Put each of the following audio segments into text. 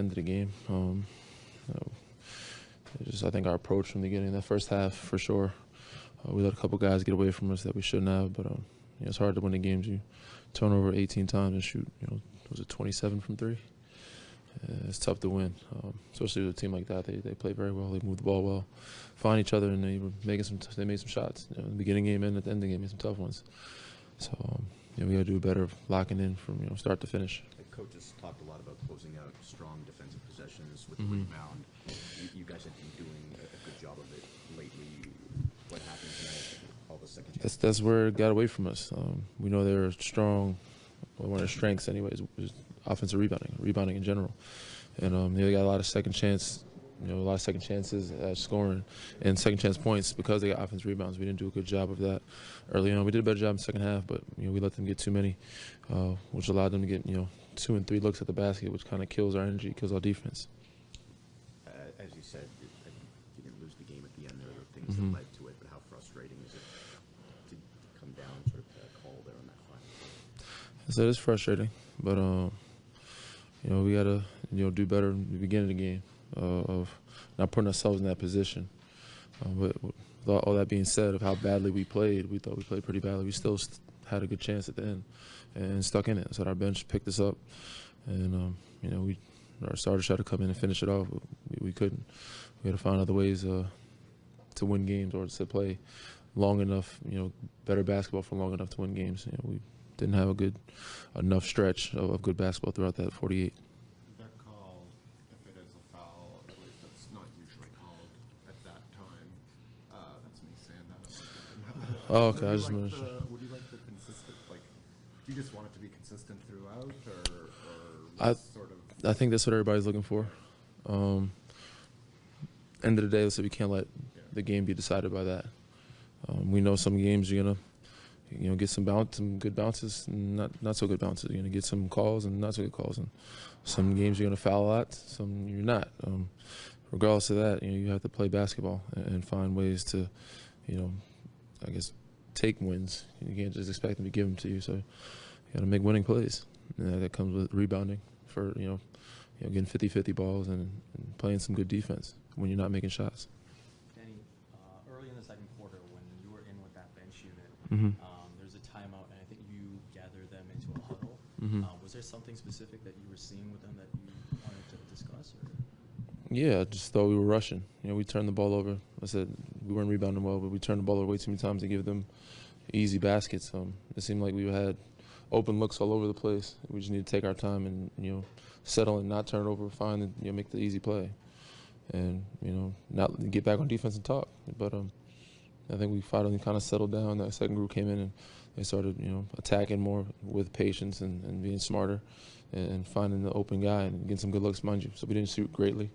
end of the game. I think our approach from the beginning, that first half, for sure, we let a couple guys get away from us that we shouldn't have. But it's hard to win the games. You turn over 18 times and shoot, was it 27 from three? It's tough to win, especially with a team like that. They play very well. They move the ball well, find each other, and they made some shots. In the beginning game and at the end of the game, made some tough ones. So we got to do better locking in from start to finish. The coaches talked a lot about closing out strong defensive possessions with the rebound. You guys have been doing a good job of it lately. What happened tonight? All the second chances. That's where it got away from us. We know they're strong. Well, one of their strengths, anyways, was offensive rebounding in general. And they got a lot of second chances at scoring and second chance points because they got offensive rebounds. We didn't do a good job of that early on. We did a better job in the second half, but we let them get too many, which allowed them to get 2 and 3 looks at the basket, which kind of kills our energy, kills our defense. As you said, you didn't lose the game at the end. There were things that led to it, but how frustrating is it to come down sort of to a call there on that final? So it's frustrating, but we got to do better in the beginning of the game of not putting ourselves in that position. But with all that being said, of how badly we thought we played pretty badly. We still had a good chance at the end and stuck in it. So our bench picked us up, and our starters tried to come in and finish it off. But we couldn't. We had to find other ways to win games or to play long enough, better basketball for long enough to win games. We didn't have enough stretch of good basketball throughout that 48. That call, if it is a foul, at least it's not usually called at that time. That's me saying that. Oh, okay. I just mentioned. Would you like the consistent, do you just want it to be consistent throughout, or I think that's what everybody's looking for. End of the day, let's say we can't let the game be decided by that. We know some games you're gonna get some good bounces, and not so good bounces. You're gonna get some calls and not so good calls, and some games you're gonna foul a lot, some you're not. Regardless of that, you have to play basketball and find ways to, I guess, take wins. You can't just expect them to give them to you. So you got to make winning plays. And that comes with rebounding for getting 50-50 balls and playing some good defense when you're not making shots. Danny, early in the second quarter, when you were in with that bench unit, there's a timeout, and I think you gathered them into a huddle. Was there something specific that you were seeing with them that you wanted to discuss? Or? Yeah, I just thought we were rushing. We turned the ball over. I said we weren't rebounding well, but we turned the ball over way too many times to give them easy baskets. It seemed like we had open looks all over the place. We just need to take our time and settle and not turn it over, find and make the easy play, and not get back on defense and talk. But I think we finally kind of settled down. That second group came in and they started attacking more with patience and being smarter and finding the open guy and getting some good looks, mind you. So we didn't shoot greatly.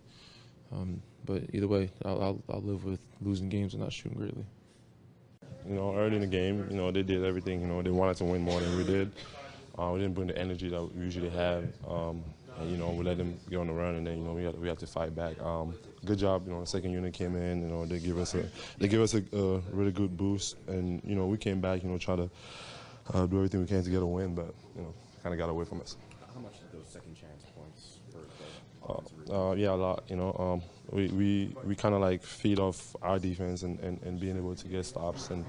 But either way, I'll live with losing games and not shooting greatly. Early in the game, they did everything. They wanted to win more than we did. We didn't bring the energy that we usually have. And, we let them get on the run, and then we had to fight back. Good job. The second unit came in. They give us a really good boost, and we came back. Try to do everything we can to get a win, but kind of got away from us. How much did those second chance points hurt? Yeah, a lot. We kind of feed off our defense and being able to get stops, and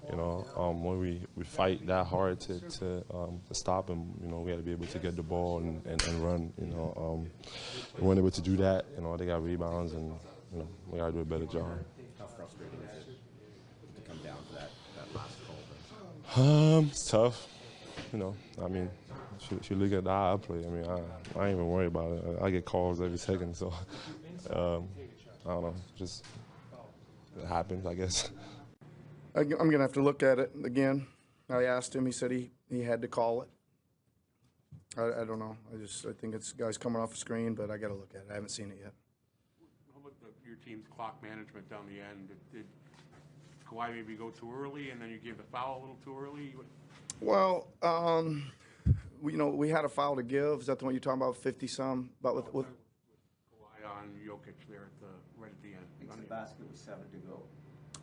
when we fight that hard to stop them, we had to be able to get the ball and run. We weren't able to do that. They got rebounds, and we got to do a better job. How frustrating is it to come down to that last call? It's tough. If you look at the eye I play, I ain't even worried about it. I get calls every second, so I don't know. Just it happens, I guess. I'm going to have to look at it again. I asked him. He said he had to call it. I don't know. I think it's guys coming off the screen, but I got to look at it. I haven't seen it yet. How about your team's clock management down the end? Did Kawhi maybe go too early, and then you gave the foul a little too early? Well, we had a foul to give. Is that the one you're talking about, 50-some? But with Kawhi on Jokic there right at the end. The basket was 7 to go.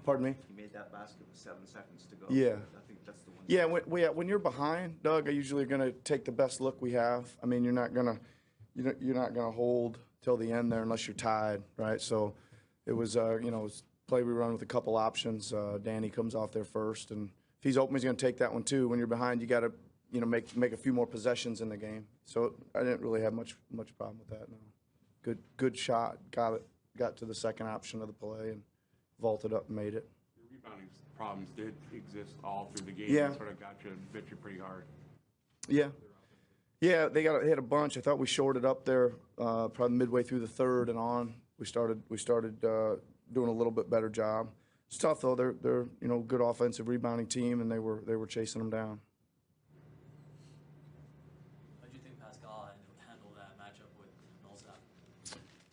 Pardon me? He made that basket with 7 seconds to go. Yeah. I think that's the one. Yeah, when you're behind, Doug, I usually going to take the best look we have. You're not going to you're not going to hold till the end there unless you're tied, right? So it was, you know, it's play we run with a couple options. Danny comes off there first, and if he's open, he's going to take that one too. When you're behind, you got to, you know, make a few more possessions in the game. So I didn't really have much problem with that. No, good shot. Got to the second option of the play and vaulted up and made it. Your rebounding problems did exist all through the game. Yeah. It sort of bit you pretty hard. Yeah. Yeah, they hit a bunch. I thought we shorted up there probably midway through the third and on. We started doing a little bit better job. It's tough though. They're you know, good offensive rebounding team, and they were chasing them down. How do you think Pascal handled that matchup with Millsap?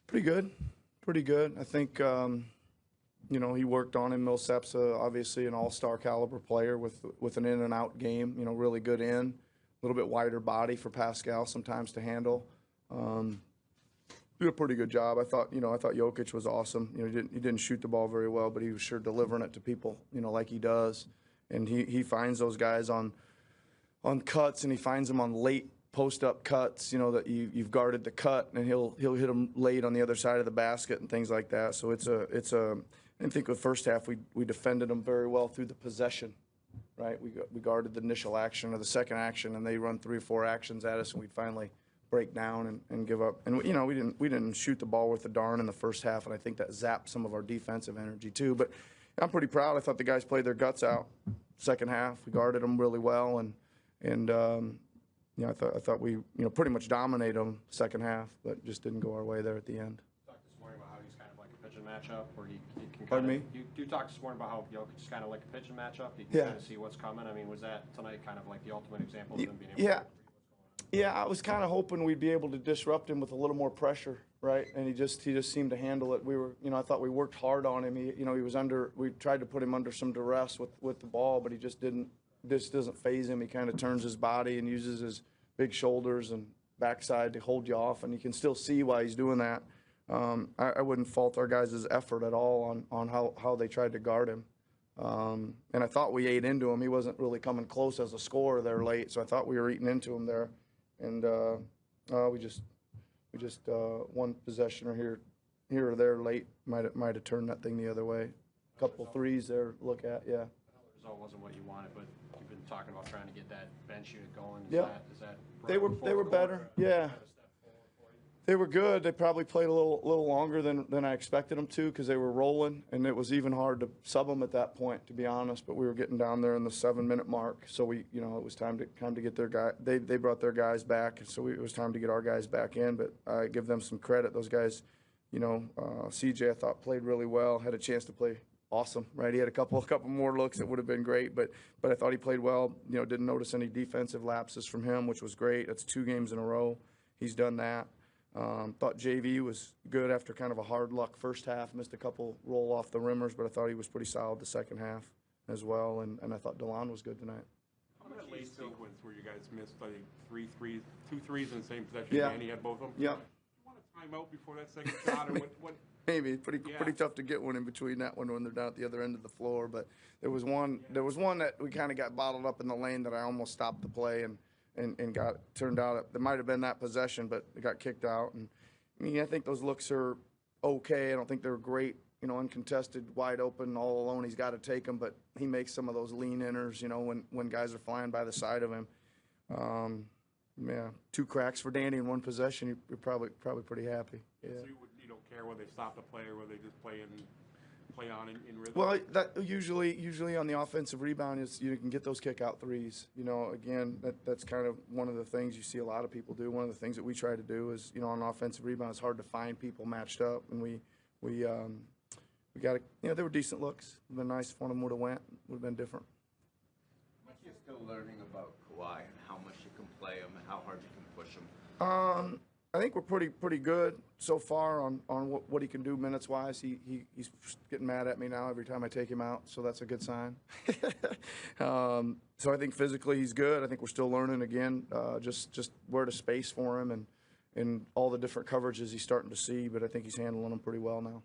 Pretty good. I think you know, he worked on him. Millsap's obviously an all-star caliber player with an in and out game. You know, really good in. A little bit wider body for Pascal sometimes to handle. Did a pretty good job. I thought Jokic was awesome. You know, he didn't shoot the ball very well, but he was sure delivering it to people, you know, like he does. And he finds those guys on cuts, and he finds them on late post-up cuts, you know, that you've guarded the cut, and he'll hit them late on the other side of the basket and things like that. So it's a I think the first half we defended them very well through the possession. Right, we guarded the initial action or the second action, and they run 3 or 4 actions at us, and we'd finally break down and give up. And you know, we didn't shoot the ball worth a darn in the first half, and I think that zapped some of our defensive energy too. But I'm pretty proud. I thought the guys played their guts out. Second half, we guarded them really well, and you know, I thought we, you know, pretty much dominated them second half, but just didn't go our way there at the end. Talked this morning about how he's kind of like a pitching matchup, where he can Pardon kind me? of, you talked this morning about how Jokic is kind of like a pitching matchup. You can Yeah. kind of see what's coming. I mean, was that tonight kind of like the ultimate example of Y- him being able yeah. to read what's going on? Yeah, I was kind of hoping we'd be able to disrupt him with a little more pressure, right? And he just seemed to handle it. We were, you know, I thought we worked hard on him. He, you know, he was under. We tried to put him under some duress with the ball, but he just didn't. This doesn't phase him. He kind of turns his body and uses his big shoulders and backside to hold you off, and you can still see why he's doing that. I wouldn't fault our guys' effort at all on how they tried to guard him. And I thought we ate into him. He wasn't really coming close as a scorer there late, so I thought we were eating into him there. And we just one possession or here or there late might have turned that thing the other way. A couple threes there to look at, yeah. I know the result wasn't what you wanted, but you've been talking about trying to get that bench unit going. Yep. Is that They were better, yeah. They were good. They probably played a little longer than I expected them to, because they were rolling, and it was even hard to sub them at that point, to be honest. But we were getting down there in the 7-minute mark, so we, you know, it was time to get their guy. They brought their guys back, so it was time to get our guys back in. But I give them some credit. Those guys, you know, CJ I thought played really well. Had a chance to play awesome, right? He had a couple more looks that would have been great, but I thought he played well. You know, didn't notice any defensive lapses from him, which was great. That's 2 games in a row he's done that. Thought JV was good after kind of a hard luck first half. Missed a couple roll off the rimmers, but I thought he was pretty solid the second half as well. And I thought DeLon was good tonight. How much late sequence where you guys missed, I think, 2 threes in the same possession? Yeah. And he had both of them? Yeah. You want a timeout before that second shot? Or what? Maybe pretty Yeah. tough to get one in between that one when they're down at the other end of the floor. But there was one that we kind of got bottled up in the lane that I almost stopped the play and turned out it might have been that possession, but it got kicked out. And I mean, I think those looks are okay. I don't think they're great, you know, uncontested, wide open, all alone. He's got to take them, but he makes some of those lean inners, you know, when guys are flying by the side of him. Yeah, 2 cracks for Danny in 1 possession. You're probably pretty happy. Yeah. So you don't care whether they stop the play or whether they just play on in rhythm? Well, that usually on the offensive rebound is you can get those kick out threes. You know, again, that's kind of one of the things you see a lot of people do. One of the things that we try to do is, you know, on offensive rebound, it's hard to find people matched up, and we got to, you know, they were decent looks. It'd been nice if one of them would have went. Would have been different. How much you're still learning about Kawhi and how much you can play him and how hard you can push him? I think we're pretty good so far on what he can do minutes wise. He's getting mad at me now every time I take him out, so that's a good sign. So I think physically he's good. I think we're still learning again, just where to space for him and all the different coverages he's starting to see. But I think he's handling them pretty well now.